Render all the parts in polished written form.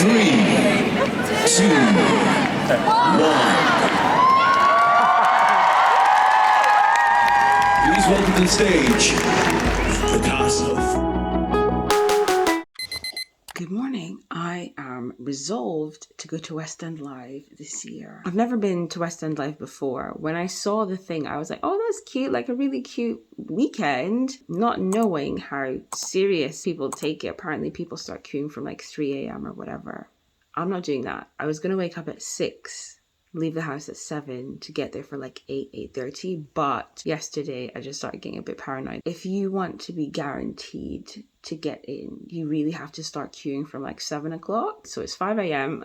Please welcome to the stage, the cast of... Good morning. I am resolved to go to West End Live this year. I've never been to West End Live before. When I saw the thing, I was like, oh, that's cute, like a really cute weekend. Not knowing how serious people take it. Apparently people start queuing from like 3 a.m. or whatever. I'm not doing that. I was going to wake up at 6, leave the house at 7 to get there for like 8:30. But yesterday I just started getting a bit paranoid. If you want to be guaranteed to get in, you really have to start queuing from like 7 o'clock. So it's 5 a.m.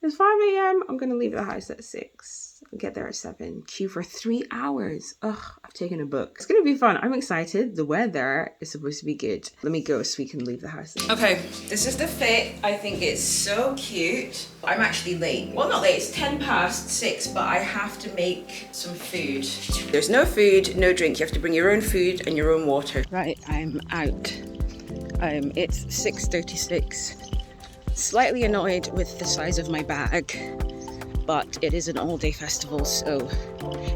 It's 5 a.m. I'm going to leave the house at 6. I'll get there at 7. Queue for 3 hours. Ugh, I've taken a book. It's going to be fun. I'm excited. The weather is supposed to be good. Let me go so we can leave the house. Okay, this is the fit. I think it's so cute. I'm actually late. Well, not late. It's 6:10, but I have to make some food. There's no food, no drink. You have to bring your own food and your own water. Right, I'm out. It's 6:36. Slightly annoyed with the size of my bag, but it is an all-day festival, so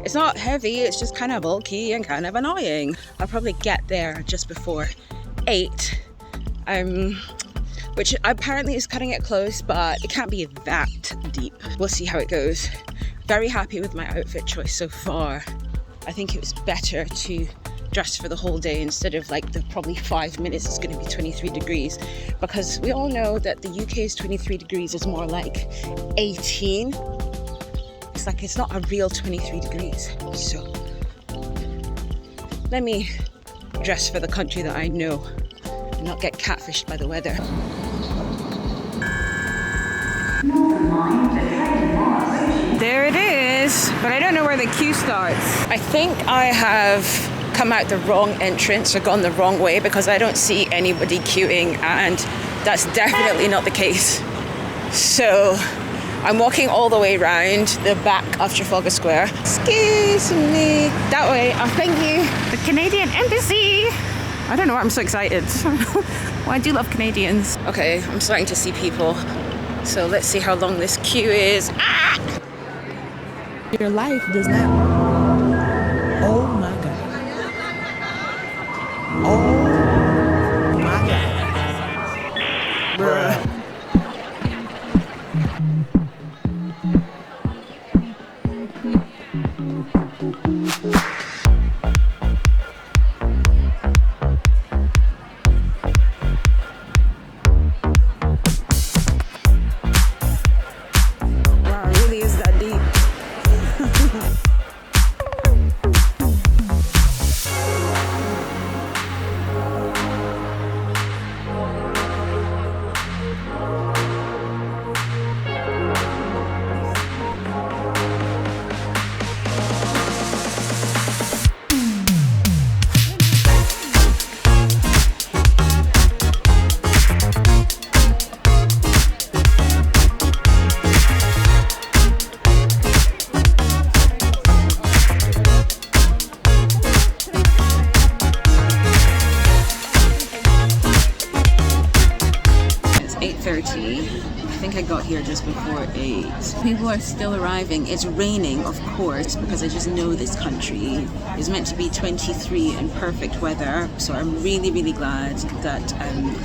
it's not heavy, it's just kind of bulky and kind of annoying. I'll probably get there just before 8, which apparently is cutting it close, but it can't be that deep. We'll see how it goes. Very happy with my outfit choice so far. I think it was better to dress for the whole day instead of like the probably 5 minutes it's going to be 23 degrees, because we all know that the UK's 23 degrees is more like 18. It's like it's not a real 23 degrees. So let me dress for the country that I know and not get catfished by the weather. There it is, but I don't know where the queue starts. I think I have come out the wrong entrance or gone the wrong way, because I don't see anybody queuing, and that's definitely not the case. So I'm walking all the way around the back of Trafalgar Square. Excuse me. That way. Oh, thank you. The Canadian Embassy. I don't know why I'm so excited. Well, I do love Canadians. Okay, I'm starting to see people. So let's see how long this queue is. Ah! Your life does not... Oh my God. Oh my God. Bruh. Wow, it really is that deep. I think I got here just before 8. People are still arriving. It's raining, of course, because I just know this country is meant to be 23 and perfect weather. So I'm really, really glad that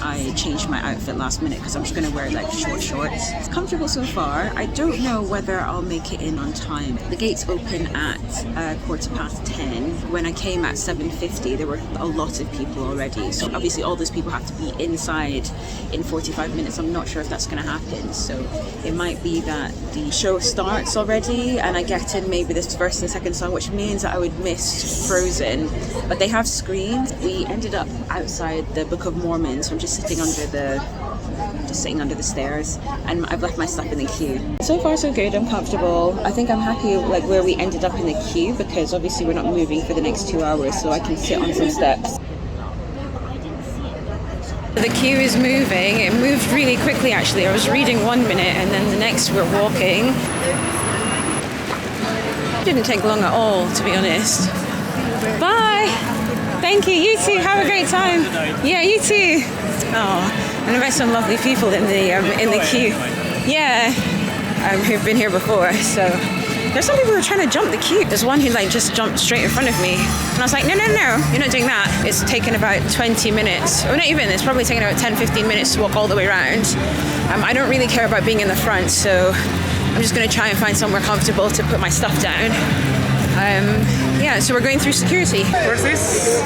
I changed my outfit last minute, because I'm just going to wear like short shorts. It's comfortable so far. I don't know whether I'll make it in on time. The gates open at 10:15. When I came at 7:50, there were a lot of people already. So obviously all those people have to be inside in 45 minutes. I'm not sure if that's going to happen. So it might be that the show starts already and I get in maybe this first and second song, which means that I would miss Frozen. But they have screens. We ended up outside the Book of Mormon, so I'm just sitting under the stairs, and I've left my stuff in the queue. So far so good. I'm comfortable. I think I'm happy like where we ended up in the queue, because obviously we're not moving for the next 2 hours, so I can sit on some steps. The queue is moving. It moved really quickly actually. I was reading 1 minute and then the next we're walking. It didn't take long at all, to be honest. Bye! Thank you, you too. Have a great time. Yeah, you too. Oh. And I met some lovely people in the queue. Yeah, who've been here before. So there's some people who are trying to jump the queue. There's one who like just jumped straight in front of me, and I was like, no, you're not doing that. It's taken about 20 minutes, or not even. It's probably taken about 10-15 minutes to walk all the way around. I don't really care about being in the front, so I'm just going to try and find somewhere comfortable to put my stuff down. Yeah, so we're going through security. Where's this?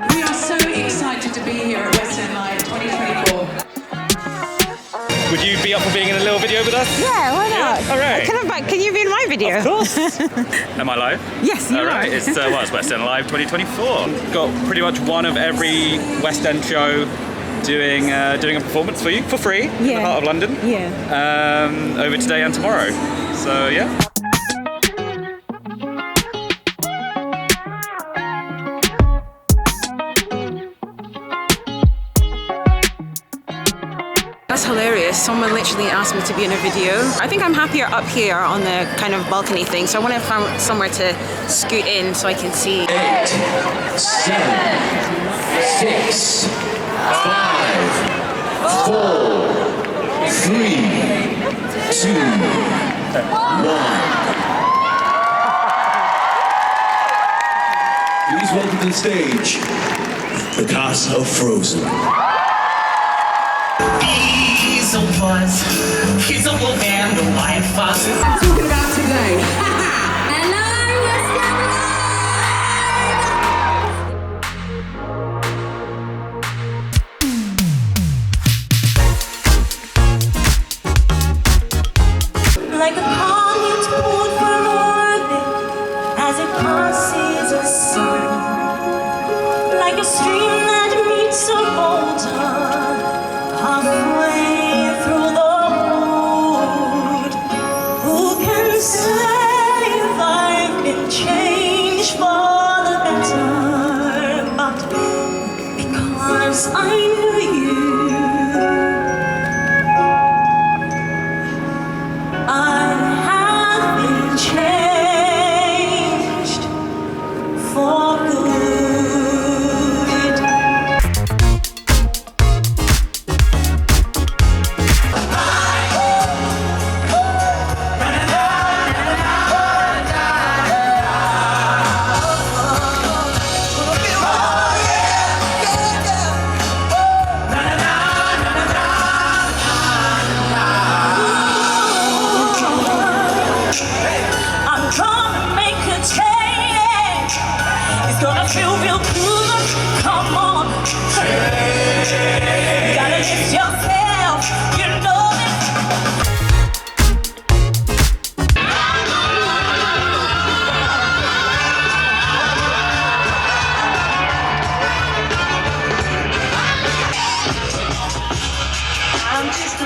We are so excited to be here at West End Live 2024. Would you be up for being in a little video with us? Yeah, why not? Yeah, all right. Can you be in my video? Of course. Am I live? Yes, you all are. Right. It's West End Live 2024. Got pretty much one of every West End show doing a performance for you for free in the heart of London. Yeah. Over today and tomorrow. So yeah. That's hilarious. Someone literally asked me to be in a video. I think I'm happier up here on the kind of balcony thing, so I want to find somewhere to scoot in so I can see. 8, 7, 6, 5, 4, 3, 2, 1. Please welcome to the stage the cast of Frozen. He's a buzz, he's a wolf and a white fox. I'm talking about today. Like a pond it's pulled from orbit as it passes a sun. Like a stream that meets a boulder halfway through the road. Who can say if I've been changed for the better? But because I knew you, I have been changed for good. I'm gonna make a change. It's gonna feel real good. Come on. You gotta lift yourself. You know it. I'm just a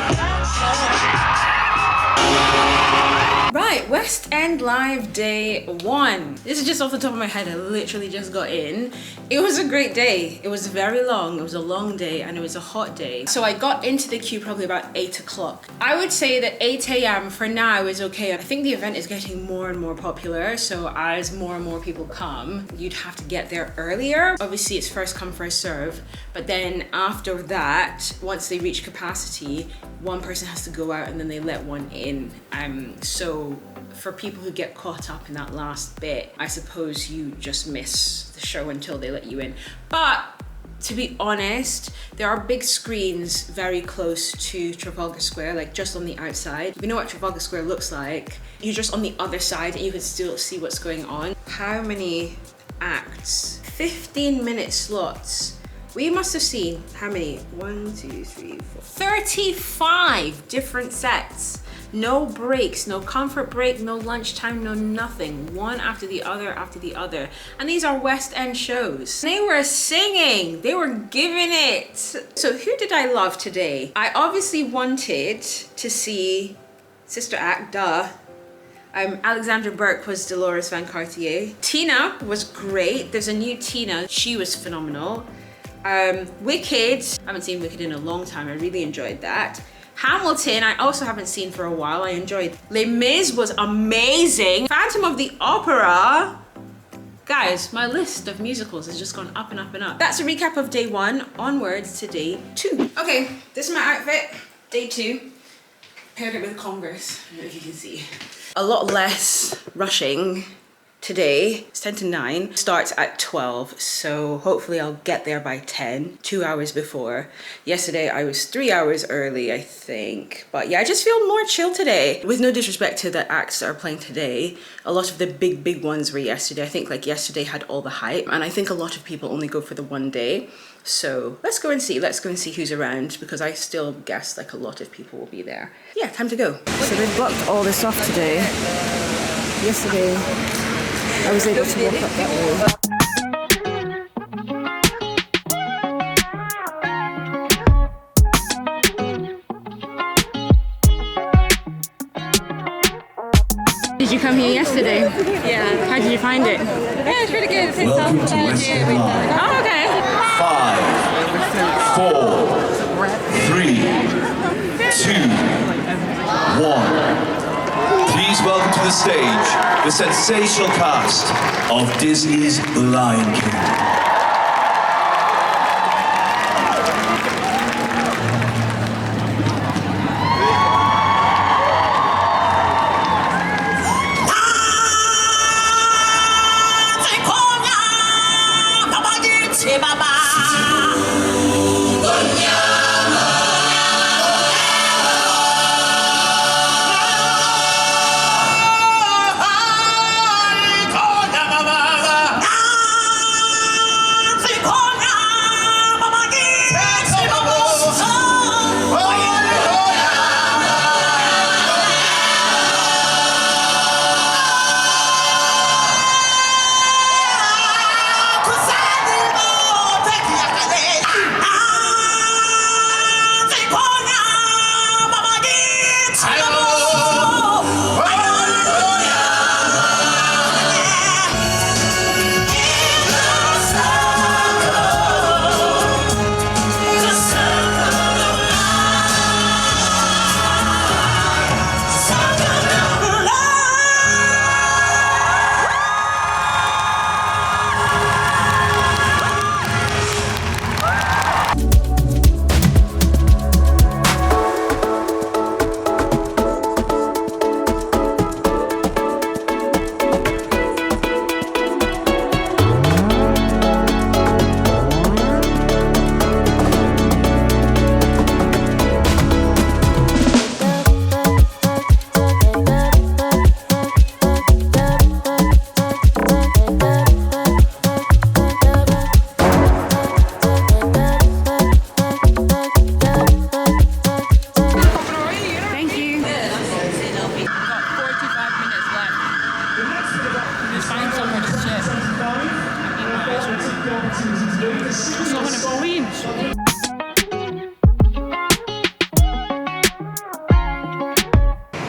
Right, West End Live Day 1. This is just off the top of my head. I literally just got in. It was a great day. It was very long. It was a long day and it was a hot day. So I got into the queue probably about 8 o'clock. I would say that 8 a.m. for now is okay. I think the event is getting more and more popular. So as more and more people come, you'd have to get there earlier. Obviously it's first come, first serve. But then after that, once they reach capacity, one person has to go out and then they let one in. So for people who get caught up in that last bit, I suppose you just miss the show until they let you in. But to be honest, there are big screens very close to Trafalgar Square, like just on the outside. If you know what Trafalgar Square looks like, you're just on the other side and you can still see what's going on. How many acts? 15-minute slots. We must have seen, how many? 1, 2, 3, 4, 35 different sets. No breaks, no comfort break, no lunchtime, no nothing. One after the other after the other. And these are West End shows. They were singing, they were giving it. So who did I love today? I obviously wanted to see Sister Act, duh. Alexandra Burke was Dolores Van Cartier. Tina was great. There's a new Tina, she was phenomenal. Wicked, I haven't seen Wicked in a long time. I really enjoyed that. Hamilton, I also haven't seen for a while. I enjoyed. Les Mis was amazing. Phantom of the Opera, Guys, my list of musicals has just gone up and up and up. That's a recap of day 1, onwards to day 2. Okay, this is my outfit, day 2. Paired it with Converse, I don't know if you can see. A lot less rushing today. It's 10 to 9, starts at 12, so hopefully I'll get there by 10, 2 hours before. Yesterday I was 3 hours early, I think. But yeah, I just feel more chill today. With no disrespect to the acts that are playing today, a lot of the big ones were yesterday. I think like yesterday had all the hype, and I think a lot of people only go for the one day. So let's go and see who's around, because I still guess like a lot of people will be there. Yeah, time to go. So they've blocked all this off today. Yesterday, I was able to walk up that way. Did you come here yesterday? Yeah. How did you find it? Yeah, it's really good. It's Welcome to West End Live. Oh, okay. 5, 4, 3, 2, 1. Please welcome to the stage the sensational cast of Disney's The Lion King.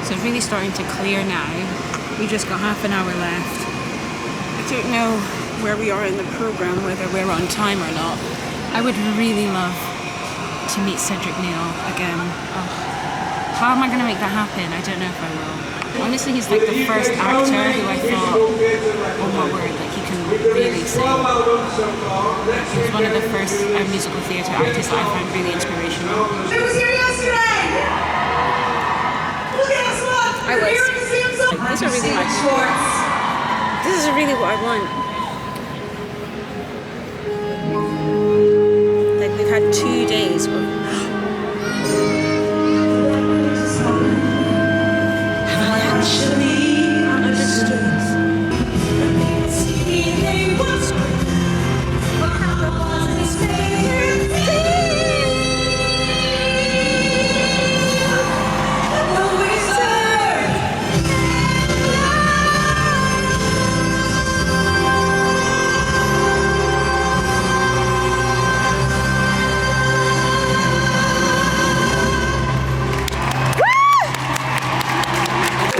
So it's really starting to clear now. We just got half an hour left. I don't know where we are in the program, whether we're on time or not. I would really love to meet Cedric Neal again. Oh. How am I going to make that happen? I don't know if I will. Honestly, he's like the first actor who I thought, oh my word, like he can really sing. He's one of the first musical theatre artists that I find really inspirational. I was here yesterday! Look at us, look! I was. These are really nice. This is really what I want. Like we've had 2 days of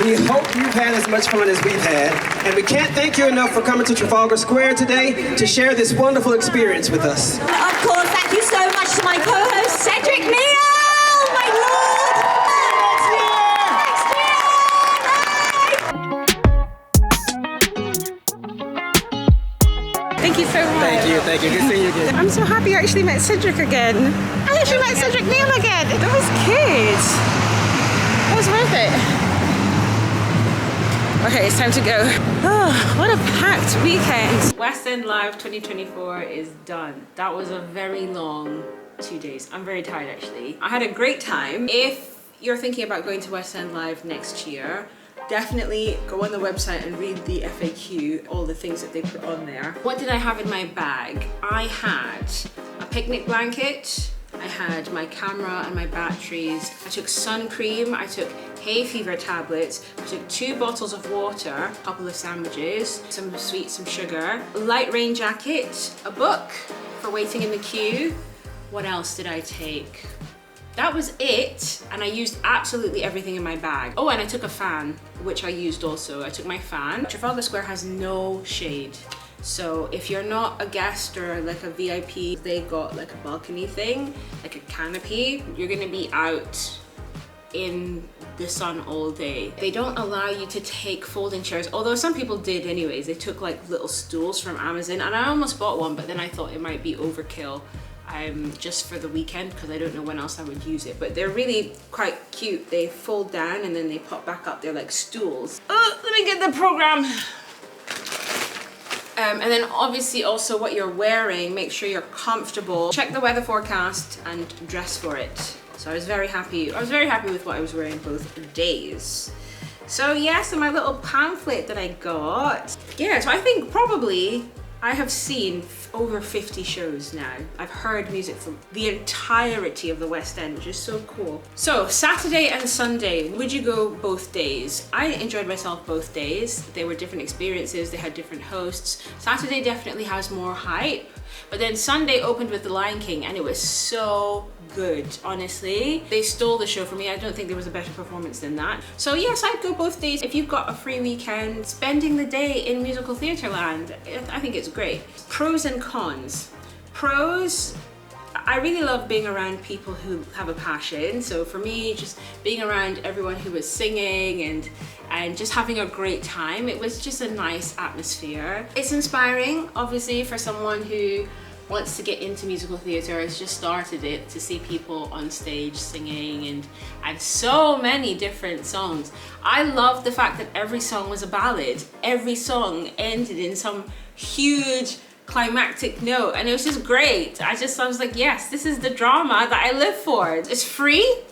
We hope you've had as much fun as we've had, and we can't thank you enough for coming to Trafalgar Square today to share this wonderful experience with us. Of course, thank you so much to my co-host, Cedric Neal, my lord! Next year! actually met Cedric again. I actually met Cedric Neal again. That was good. That was worth it. Okay, it's time to go. Oh, what a packed weekend. West End Live 2024 is done. That was a very long 2 days. I'm very tired actually. I had a great time. If you're thinking about going to West End Live next year, definitely go on the website and read the FAQ, all the things that they put on there. What did I have in my bag? I had a picnic blanket, I had my camera and my batteries, I took sun cream, I took hay fever tablets, I took 2 bottles of water, a couple of sandwiches, some sweets, some sugar, a light rain jacket, a book for waiting in the queue. What else did I take? That was it, and I used absolutely everything in my bag. Oh, and I took a fan, which I used also. I took my fan. Trafalgar Square has no shade. So if you're not a guest or like a VIP, they got like a balcony thing, like a canopy. You're gonna be out in the sun all day. They don't allow you to take folding chairs, although some people did anyways. They took like little stools from Amazon, and I almost bought one, but then I thought it might be overkill. Just for the weekend, because I don't know when else I would use it, but they're really quite cute. They fold down and then they pop back up. They're like stools. Oh, let me get the program. And then obviously also what you're wearing, make sure you're comfortable. Check the weather forecast and dress for it. So I was very happy with what I was wearing both days. So yeah, so my little pamphlet that I got. Yeah, so I think probably I have seen over 50 shows now. I've heard music from the entirety of the West End, which is so cool. So Saturday and Sunday, would you go both days? I enjoyed myself both days. They were different experiences, they had different hosts. Saturday definitely has more hype, but then Sunday opened with The Lion King and it was so good, honestly. They stole the show for me. I don't think there was a better performance than that. So yes, I'd go both days. If you've got a free weekend, spending the day in musical theatre land, I think it's great. Pros and cons. Pros, I really love being around people who have a passion. So for me, just being around everyone who was singing and just having a great time. It was just a nice atmosphere. It's inspiring, obviously, for someone who wants to get into musical theatre, has just started it, to see people on stage singing and so many different songs. I love the fact that every song was a ballad. Every song ended in some huge climactic note, and it was just great. I was like, yes, this is the drama that I live for. It's free.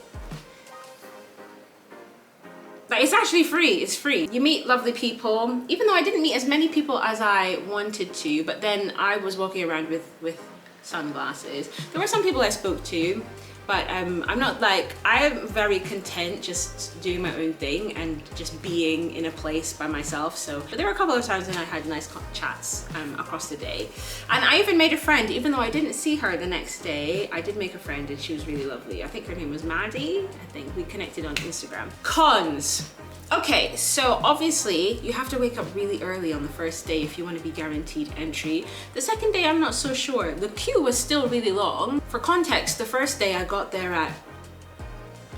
Like, it's actually free, it's free. You meet lovely people, even though I didn't meet as many people as I wanted to, but then I was walking around with sunglasses. There were some people I spoke to, but I'm very content just doing my own thing and just being in a place by myself. So, but there were a couple of times when I had nice chats across the day. And I even made a friend, even though I didn't see her the next day. I did make a friend and she was really lovely. I think her name was Maddie. I think we connected on Instagram. Cons. Okay, so obviously you have to wake up really early on the first day if you want to be guaranteed entry. The second day, I'm not so sure. The queue was still really long. For context, the first day I got there at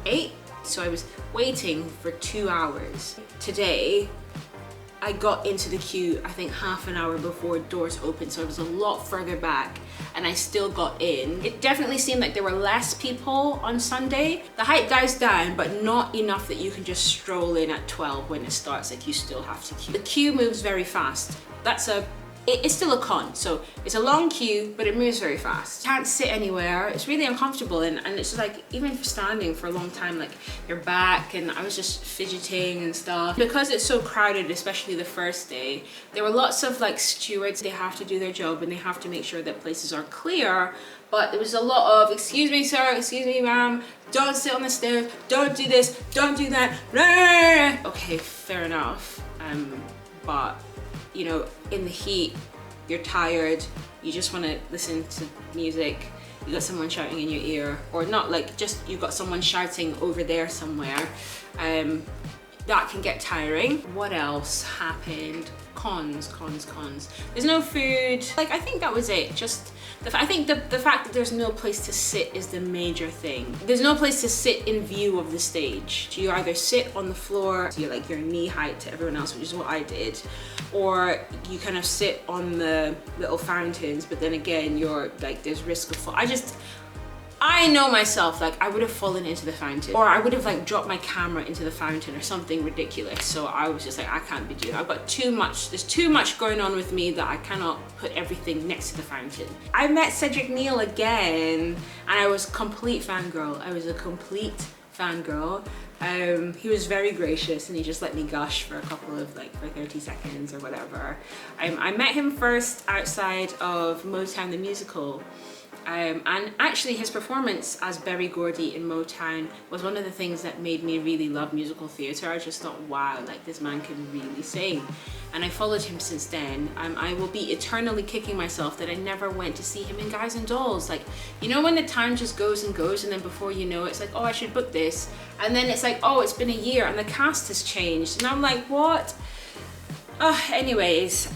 8, so I was waiting for 2 hours. Today, I got into the queue, I think half an hour before doors opened, so I was a lot further back and I still got in. It definitely seemed like there were less people on Sunday. The hype dies down, but not enough that you can just stroll in at 12 when it starts. Like, you still have to queue. The queue moves very fast. It's still a con. So it's a long queue, but it moves very fast. Can't sit anywhere. It's really uncomfortable, and it's just like, even for standing for a long time, like your back, and I was just fidgeting and stuff. Because it's so crowded, especially the first day, there were lots of like stewards. They have to do their job and they have to make sure that places are clear. But there was a lot of, excuse me, sir, excuse me, ma'am, don't sit on the stairs, don't do this, don't do that. Okay, fair enough. But you know, in the heat, you're tired, you just want to listen to music, you got someone shouting in your ear, or not, like, just you got someone shouting over there somewhere, that can get tiring. What else happened? Cons. There's no food. Like, I think that was it. Just I think the fact that there's no place to sit is the major thing. There's no place to sit in view of the stage. You either sit on the floor, so you're like you're knee height to everyone else, which is what I did, or you kind of sit on the little fountains, but then again, you're like, there's risk of fall. I know myself, like I would have fallen into the fountain, or I would have like dropped my camera into the fountain or something ridiculous. So I was just like, I can't be doing that. I've got too much, there's too much going on with me that I cannot put everything next to the fountain. I met Cedric Neal again, and I was complete fangirl. I was a complete fangirl. He was very gracious, and he just let me gush for a couple of for 30 seconds or whatever. I met him first outside of Motown the musical. And actually his performance as Berry Gordy in Motown was one of the things that made me really love musical theatre. I just thought, wow, like this man can really sing. And I followed him since then. I will be eternally kicking myself that I never went to see him in Guys and Dolls. Like, you know when the time just goes and goes, and then before you know it, it's like, oh, I should book this. And then it's like, oh, it's been a year and the cast has changed. And I'm like, what? Anyways,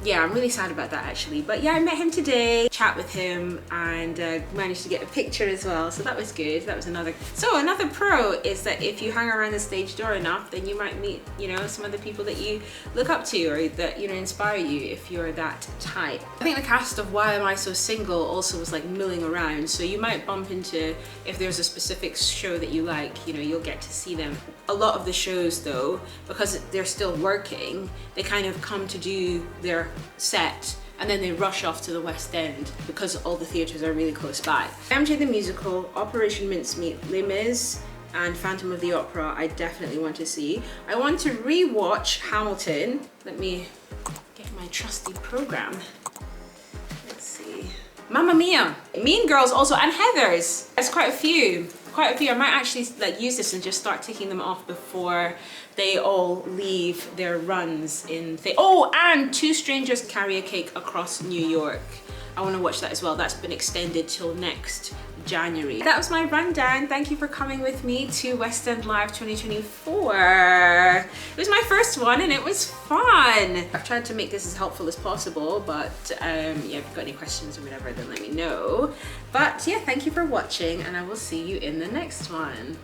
yeah, I'm really sad about that actually. But yeah, I met him today, chat with him, and managed to get a picture as well. So that was good. That was another. So another pro is that if you hang around the stage door enough, then you might meet, you know, some of the people that you look up to, or that, you know, inspire you if you're that type. I think the cast of Why Am I So Single also was like milling around. So you might bump into, if there's a specific show that you like, you know, you'll get to see them. A lot of the shows though, because they're still working, they kind of come to do their set and then they rush off to the West End because all the theatres are really close by. MJ the Musical, Operation Mincemeat, Les Mis, and Phantom of the Opera I definitely want to see. I want to re-watch Hamilton. Let me get my trusty program. Let's see. Mamma Mia, Mean Girls also, and Heathers. There's quite a few. I might actually like use this and just start ticking them off before they all leave their runs in oh, and Two Strangers Carry a Cake Across New York. I want to watch that as well. That's been extended till next January. That was my rundown. Thank you for coming with me to West End Live 2024. It was my first one and it was fun. I've tried to make this as helpful as possible, but yeah, if you've got any questions or whatever, then let me know. But yeah, thank you for watching, and I will see you in the next one.